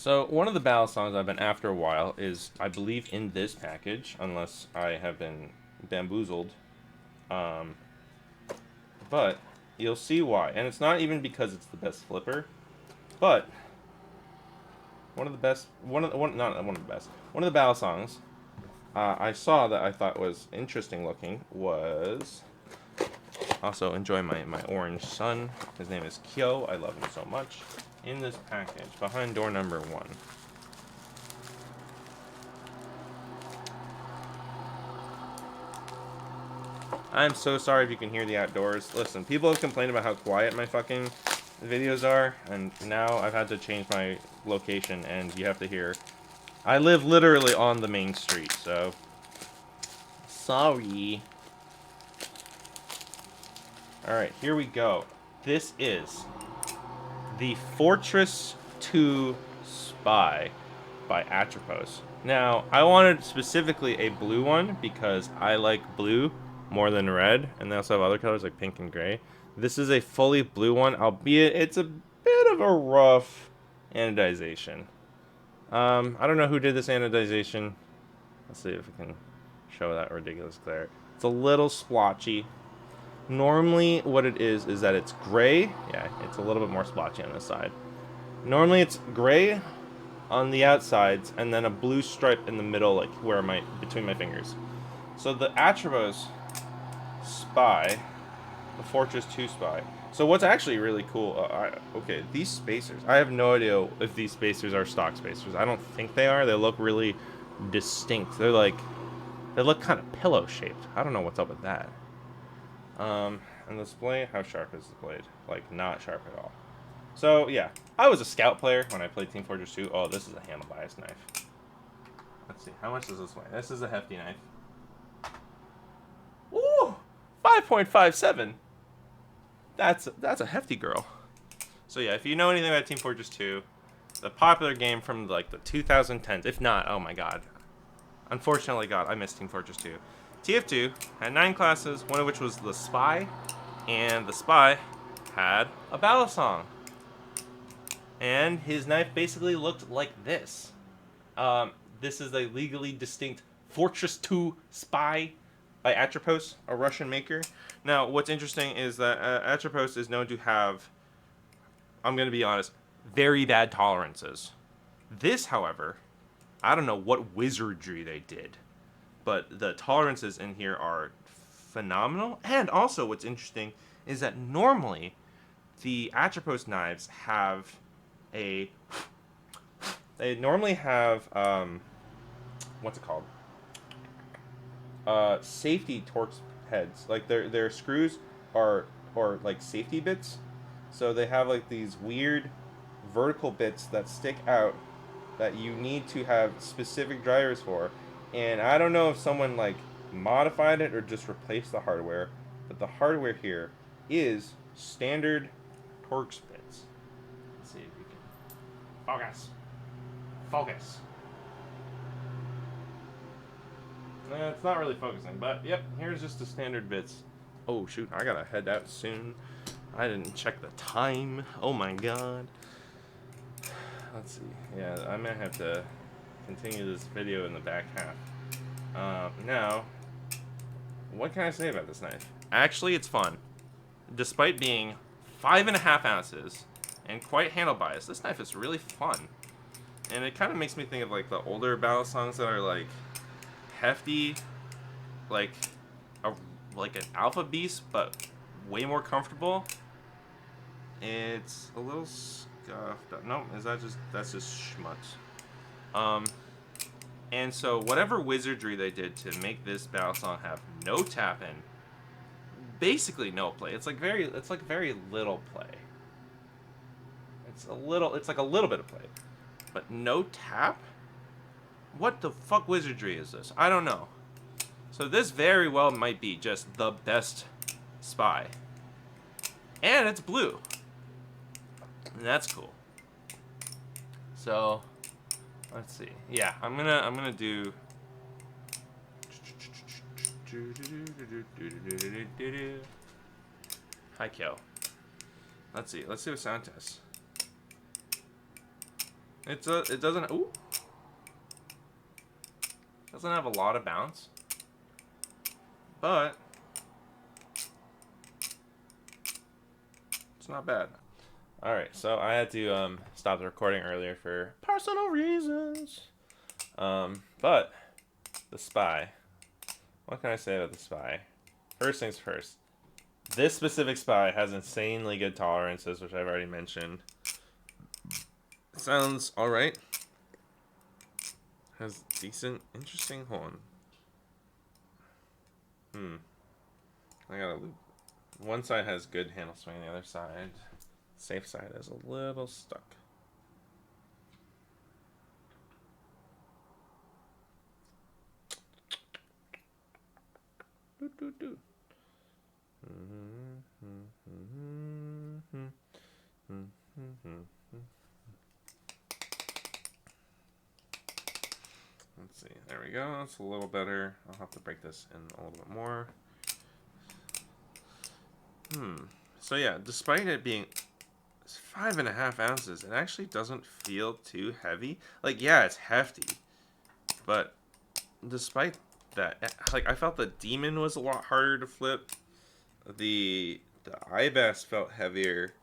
So one of the Balisongs I've been after a while is, I believe, in this package, unless I have been bamboozled. Um, but you'll see why, and it's not even because it's the best flipper, but one of the best, not one of the best, one of the Balisongs I saw that I thought was interesting looking was. Also enjoy my orange son. His name is Kyo. I love him so much. In this package, behind door number 1. I'm so sorry if you can hear the outdoors. Listen, people have complained about how quiet my fucking videos are, and now I've had to change my location, and you have to hear. I live literally on the main street, so. Sorry. Alright, here we go. This is the Fortress 2 Spy by Atropos. Now, I wanted specifically a blue one because I like blue more than red, and they also have other colors like pink and gray. This is a fully blue one, albeit it's a bit of a rough anodization. I don't know who did this anodization. Let's see if we can show that ridiculous glare. It's a little splotchy. Normally, what it is that it's gray. Yeah, it's a little bit more splotchy on this side. Normally, it's gray on the outsides, and then a blue stripe in the middle, like where between my fingers. So the Atropos Spy, the Fortress 2 Spy. So what's actually really cool, okay, these spacers. I have no idea if these spacers are stock spacers. I don't think they are. They look really distinct. They look kind of pillow shaped. I don't know what's up with that. And the blade, how sharp is the blade? Like, not sharp at all. So, yeah. I was a scout player when I played Team Fortress 2. Oh, this is a handle bias knife. Let's see, how much does this weigh? This is a hefty knife. Ooh! 5.57! That's a hefty girl. So, yeah, if you know anything about Team Fortress 2, the popular game from, like, the 2010s, if not, oh my god. Unfortunately, God, I miss Team Fortress 2. TF2 had 9 classes, one of which was the Spy, and the Spy had a Balisong. And his knife basically looked like this. This is a legally distinct Fortress 2 Spy by Atropos, a Russian maker. Now, what's interesting is that Atropos is known to have, I'm going to be honest, very bad tolerances. This, however, I don't know what wizardry they did, but the tolerances in here are phenomenal. And also, what's interesting is that normally the Atropos knives have they normally have what's it called? Safety Torx heads. Like their screws are like safety bits, so they have like these weird vertical bits that stick out that you need to have specific drivers for. And I don't know if someone like modified it or just replaced the hardware, but the hardware here is standard Torx bits. Let's see if we can focus. It's not really focusing, but yep, here's just the standard bits. Oh shoot, I gotta head out soon. I didn't check the time. Oh my god. Let's see. Yeah, I might have to continue this video in the back half. Now, what can I say about this knife? Actually, it's fun. Despite being 5.5 ounces and quite handle biased, this knife is really fun. And it kind of makes me think of like the older Balisongs that are like hefty, like an Alpha Beast, but way more comfortable. It's a little scuffed up. No, that's just schmutz. And so whatever wizardry they did to make this Balisong have no tap in, basically no play. It's like very little play. It's like a little bit of play, but no tap. What the fuck wizardry is this? I don't know. So this very well might be just the best Spy, and it's blue, and that's cool. So let's see. Yeah, I'm gonna do. Hi, Kel. Let's see. Let's do a sound test. It doesn't. Ooh. Doesn't have a lot of bounce, but it's not bad. All right, so I had to stop the recording earlier for personal reasons. But the Spy. What can I say about the Spy? First things first. This specific Spy has insanely good tolerances, which I've already mentioned. Sounds all right. Has decent, interesting horn. I gotta loop. One side has good handle swing, the other side, safe side, is a little stuck. Do, do, do. Let's see. There we go. That's a little better. I'll have to break this in a little bit more. So yeah, despite it being 5.5 ounces, it actually doesn't feel too heavy. Like, yeah, it's hefty, but despite that, like, I felt the Demon was a lot harder to flip. The Ibas felt heavier,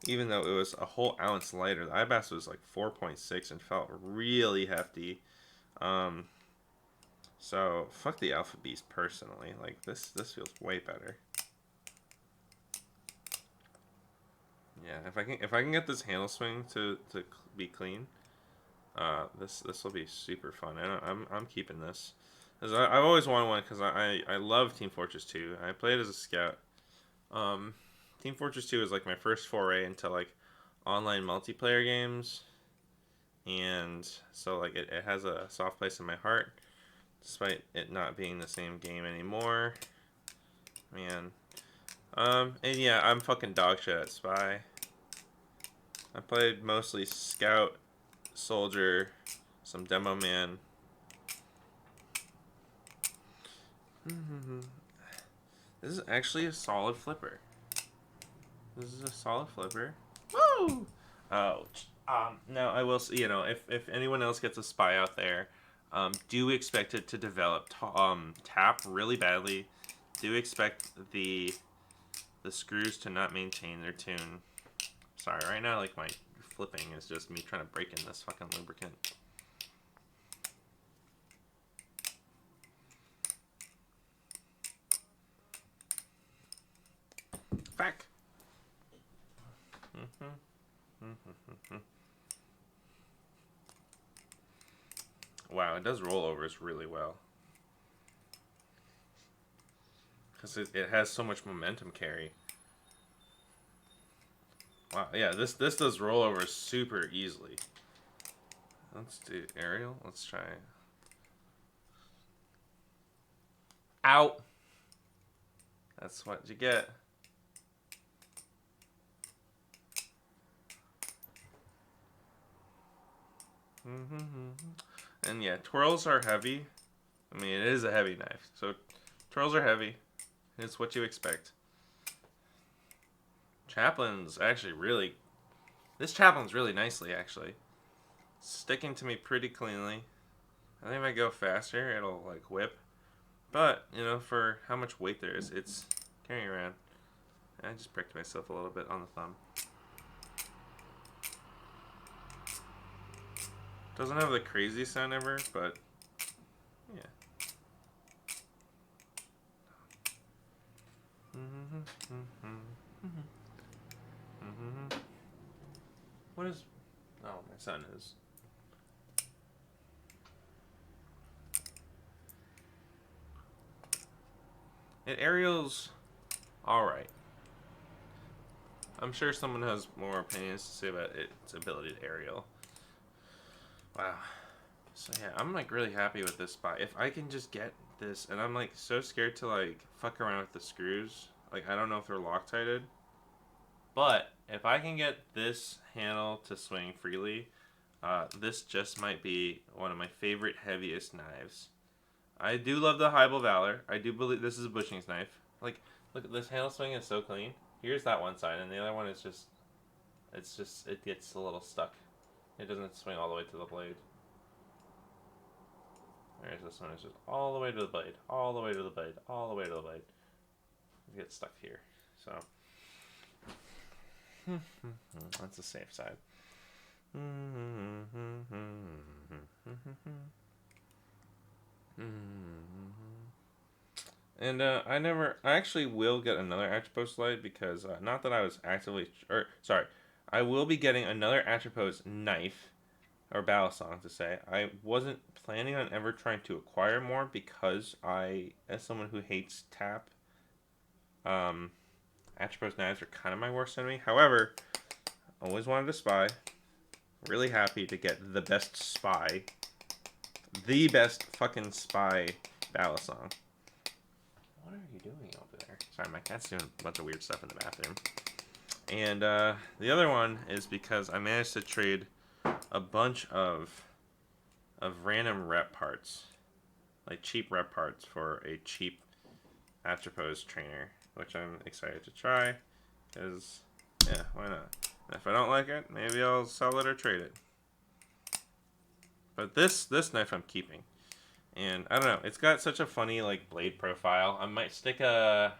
even though it was a whole ounce lighter. The Ibas was like 4.6 and felt really hefty. So fuck the Alpha Beast personally. Like, this feels way better. Yeah, if I can get this handle swing to be clean, this will be super fun. And I'm keeping this. Cause I've always wanted one because I love Team Fortress 2. I played as a scout. Team Fortress 2 is like my first foray into like online multiplayer games, and so like it has a soft place in my heart, despite it not being the same game anymore. Man, and yeah, I'm fucking dog shit at Spy. I played mostly Scout, Soldier, some Demo Man. This is actually a solid flipper. This is a solid flipper. Woo! Oh, now I will. If anyone else gets a Spy out there, do expect it to develop tap really badly. Do expect the screws to not maintain their tune. Sorry, right now, like, my flipping is just me trying to break in this fucking lubricant. Back. Wow, it does rollovers really well. Because it has so much momentum carry. Wow, yeah, this does rollovers super easily. Let's do aerial. Let's try. Out. That's what you get. And yeah, twirls are heavy. I mean, it is a heavy knife, so twirls are heavy. It's what you expect. Chaplin's actually really. This Chaplin's really nicely, actually. Sticking to me pretty cleanly. I think if I go faster, it'll like whip. But, for how much weight there is, it's carrying around. I just pricked myself a little bit on the thumb. Doesn't have the craziest sound ever, but yeah. What is... Oh, my son is... It aerials alright. I'm sure someone has more opinions to say about its ability to aerial. Wow. So yeah, I'm like really happy with this Spy. If I can just get this, and I'm like so scared to like fuck around with the screws. Like, I don't know if they're Loctited. But if I can get this handle to swing freely, this just might be one of my favorite heaviest knives. I do love the Hybel Valor. I do believe this is a bushings knife. Like, look at this handle swing is so clean. Here's that one side, and the other one is just, it gets a little stuck. It doesn't swing all the way to the blade. Whereas this one is just all the way to the blade, all the way to the blade, all the way to the blade. You get stuck here. So that's the safe side. And I actually will get another Atropos light because not that I was actively, I will be getting another Atropos knife or Balisong to say. I wasn't planning on ever trying to acquire more because as someone who hates tap, Atropos knives are kind of my worst enemy. However, always wanted a spy. Really happy to get the best spy. The best fucking spy Balisong. What are you doing over there? Sorry, my cat's doing a bunch of weird stuff in the bathroom. And the other one is because I managed to trade a bunch of random rep parts. Like cheap rep parts for a cheap Atropos trainer. Which I'm excited to try. Because, yeah, why not? If I don't like it, maybe I'll sell it or trade it. But this knife I'm keeping. And I don't know, it's got such a funny like blade profile. I might stick a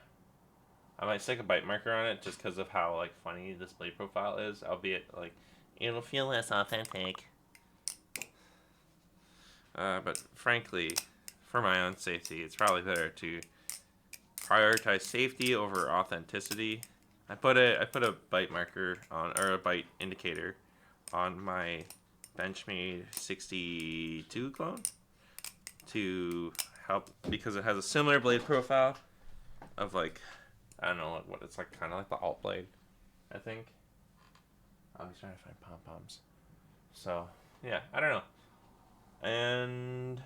bite marker on it just because of how like funny this blade profile is, albeit like it'll feel less authentic. But frankly, for my own safety, it's probably better to prioritize safety over authenticity. I put a bite marker on, or a bite indicator on my Benchmade 62 clone to help because it has a similar blade profile of like, I don't know what it's like, kind of like the alt blade, I think. I was trying to find pom-poms. So, yeah, I don't know. And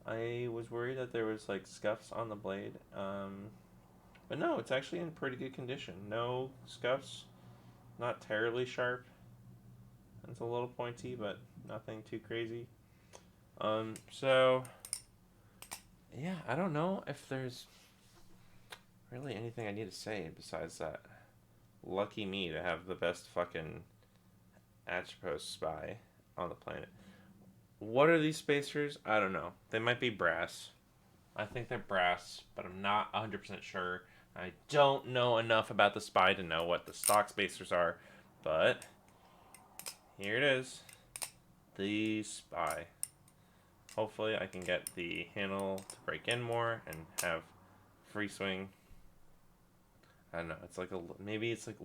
I was worried that there was like scuffs on the blade. But no, it's actually in pretty good condition. No scuffs, not terribly sharp. It's a little pointy, but nothing too crazy. So yeah, I don't know if there's really anything I need to say besides that. Lucky me to have the best fucking Atropos spy on the planet. What are these spacers? I don't know. They might be brass. I think they're brass, but I'm not 100% sure. I don't know enough about the spy to know what the stock spacers are, but here it is. The spy. Hopefully I can get the handle to break in more and have free swing. I don't know. It's like maybe it's like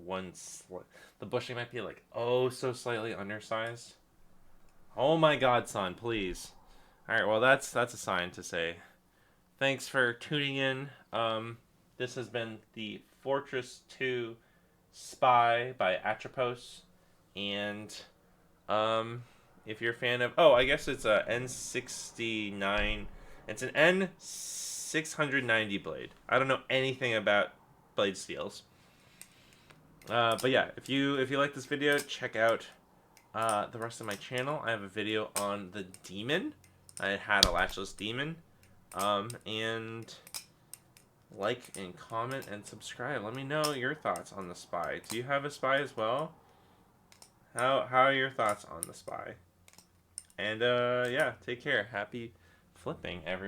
the bushing might be like oh so slightly undersized. Oh my God, son, please. All right, well that's a sign to say thanks for tuning in. This has been the Fortress 2 Spy by Atropos, and if you're a fan of, I guess it's a N69. It's an N690 blade. I don't know anything about blade steels, but yeah, if you like this video, check out the rest of my channel. I have a video on the demon. I had a latchless demon, and like and comment and subscribe. Let me know your thoughts on the spy. Do you have a spy as well? How are your thoughts on the spy? And yeah, take care. Happy flipping, everyone.